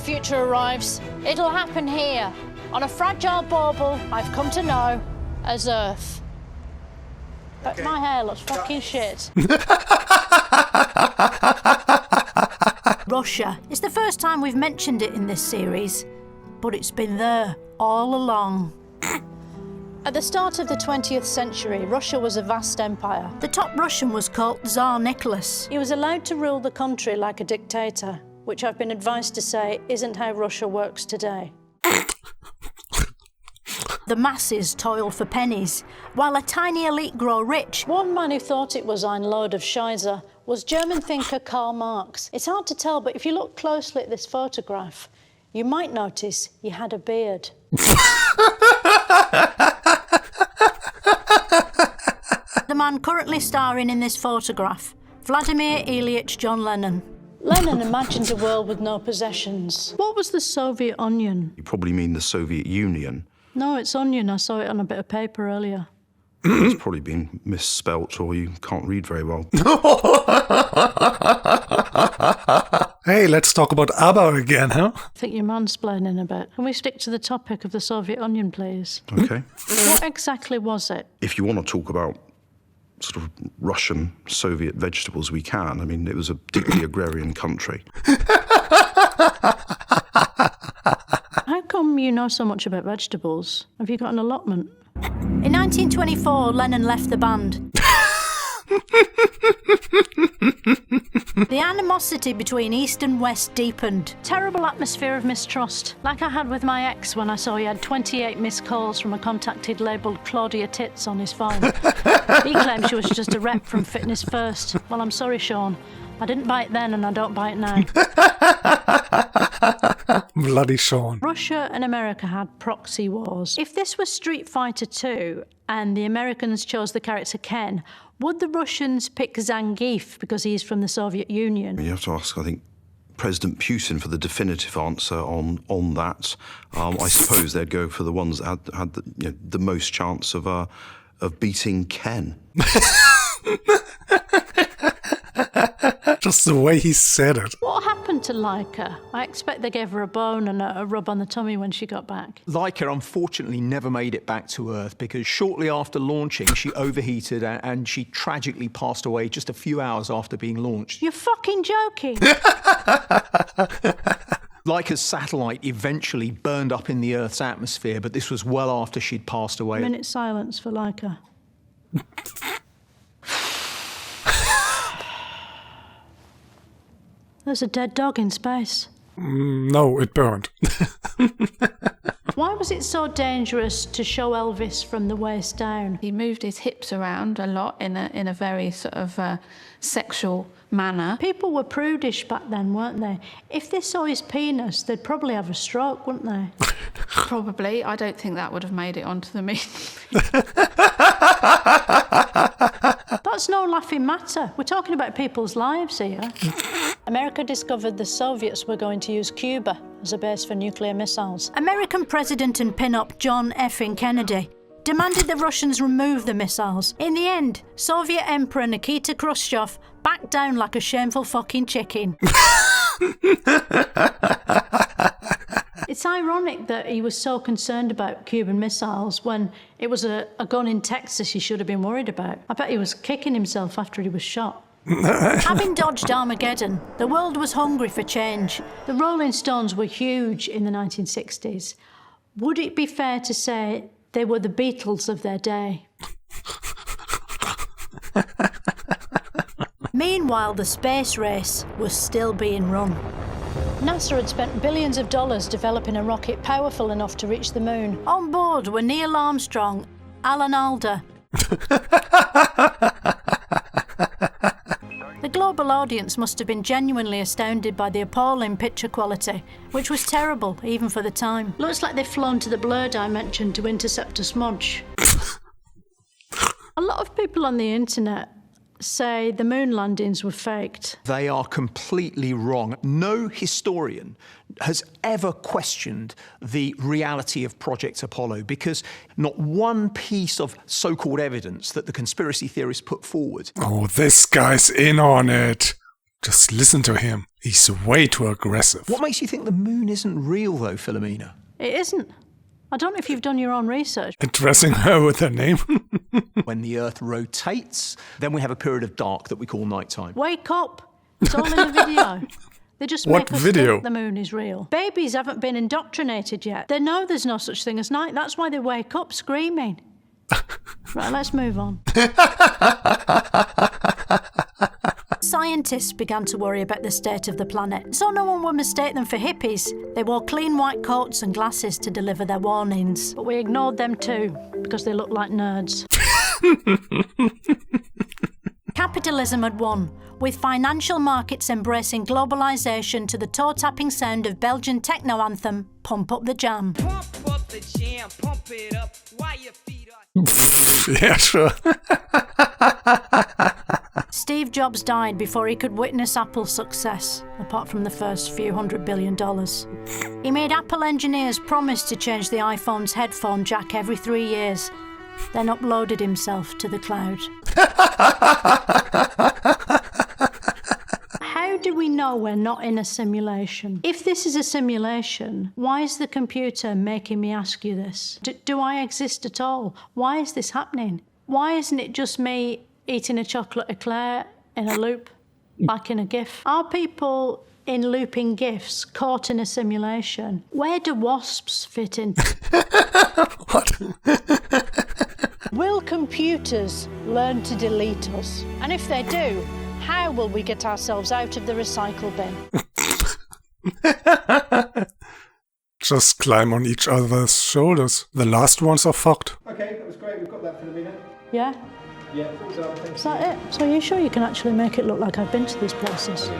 future arrives, it'll happen here, on a fragile bauble I've come to know as Earth. But my hair looks fucking shit. Russia. It's the first time we've mentioned it in this series, but it's been there all along. At the start of the 20th century, Russia was a vast empire. The top Russian was called Tsar Nicholas. He was allowed to rule the country like a dictator, which I've been advised to say isn't how Russia works today. The masses toil for pennies, while a tiny elite grow rich. One man who thought it was ein load of Scheiße was German thinker Karl Marx. It's hard to tell, but if you look closely at this photograph, you might notice he had a beard. The man currently starring in this photograph, Vladimir Ilyich John Lennon. Lenin imagined a world with no possessions. What was the Soviet Onion? You probably mean the Soviet Union. No, it's onion. I saw it on a bit of paper earlier. It's probably been misspelt, or you can't read very well. Hey, let's talk about ABBA again, huh? I think you're mansplaining a bit. Can we stick to the topic of the Soviet Onion, please? Okay. What exactly was it? If you want to talk about sort of Russian Soviet vegetables, we can. I mean, it was a deeply agrarian country. How come you know so much about vegetables? Have you got an allotment? In 1924, Lennon left the band. The animosity between East and West deepened. Terrible atmosphere of mistrust, like I had with my ex when I saw he had 28 missed calls from a contact he'd labelled Claudia Tits on his phone. He claimed she was just a rep from Fitness First. Well, I'm sorry, Sean. I didn't buy it then and I don't buy it now. Bloody Sean. Russia and America had proxy wars. If this was Street Fighter 2 and the Americans chose the character Ken, would the Russians pick Zangief because he's from the Soviet Union? You have to ask, I think, President Putin for the definitive answer on that. I suppose they'd go for the ones that had the most chance of beating Ken. Just the way he said it. What happened to Laika? I expect they gave her a bone and a rub on the tummy when she got back. Laika unfortunately never made it back to Earth because shortly after launching, she overheated and she tragically passed away just a few hours after being launched. You're fucking joking. Laika's satellite eventually burned up in the Earth's atmosphere, but this was well after she'd passed away. A minute's silence for Laika. There's a dead dog in space. No, it burned. Why was it so dangerous to show Elvis from the waist down? He moved his hips around a lot in a very sort of sexual manner. People were prudish back then, weren't they? If they saw his penis, they'd probably have a stroke, wouldn't they? Probably. I don't think that would have made it onto the meat. That's no laughing matter. We're talking about people's lives here. America discovered the Soviets were going to use Cuba as a base for nuclear missiles. American President and pin-up John F. Kennedy demanded the Russians remove the missiles. In the end, Soviet Emperor Nikita Khrushchev backed down like a shameful fucking chicken. It's ironic that he was so concerned about Cuban missiles when it was a gun in Texas he should have been worried about. I bet he was kicking himself after he was shot. Having dodged Armageddon, the world was hungry for change. The Rolling Stones were huge in the 1960s. Would it be fair to say they were the Beatles of their day? Meanwhile, the space race was still being run. NASA had spent billions of dollars developing a rocket powerful enough to reach the moon. On board were Neil Armstrong, Alan Alda. The global audience must have been genuinely astounded by the appalling picture quality, which was terrible even for the time. Looks like they've flown to the blur dimension to intercept a smudge. A lot of people on the internet say the moon landings were faked. They are completely wrong. No historian has ever questioned the reality of Project Apollo because not one piece of so-called evidence that the conspiracy theorists put forward. Oh, this guy's in on it. Just listen to him. He's way too aggressive. What makes you think the moon isn't real, though, Philomena? It isn't. I don't know if you've done your own research. Addressing her with her name. When the Earth rotates, then we have a period of dark that we call nighttime. Wake up! It's all in the video. They just What make us video? think the moon is real. Babies haven't been indoctrinated yet. They know there's no such thing as night. That's why they wake up screaming. Right, let's move on. Scientists began to worry about the state of the planet, so no one would mistake them for hippies. They wore clean white coats and glasses to deliver their warnings. But we ignored them too, because they look like nerds. Capitalism had won, with financial markets embracing globalisation to the toe-tapping sound of Belgian techno anthem, Pump Up the Jam. Pump up the jam, pump it up while your feet are... Yeah, sure. Steve Jobs died before he could witness Apple's success, apart from the first few $100 billion. He made Apple engineers promise to change the iPhone's headphone jack every 3 years, then uploaded himself to the cloud. How do we know we're not in a simulation? If this is a simulation, why is the computer making me ask you this? Do I exist at all? Why is this happening? Why isn't it just me eating a chocolate eclair in a loop, like in a GIF? Are people in looping GIFs caught in a simulation? Where do wasps fit in? What? Will computers learn to delete us? And if they do, how will we get ourselves out of the recycle bin? Just climb on each other's shoulders. The last ones are fucked. Okay, that was great. We've got that for a minute. Yeah? Yeah, thumbs up. Thanks. Is that it? So are you sure you can actually make it look like I've been to these places?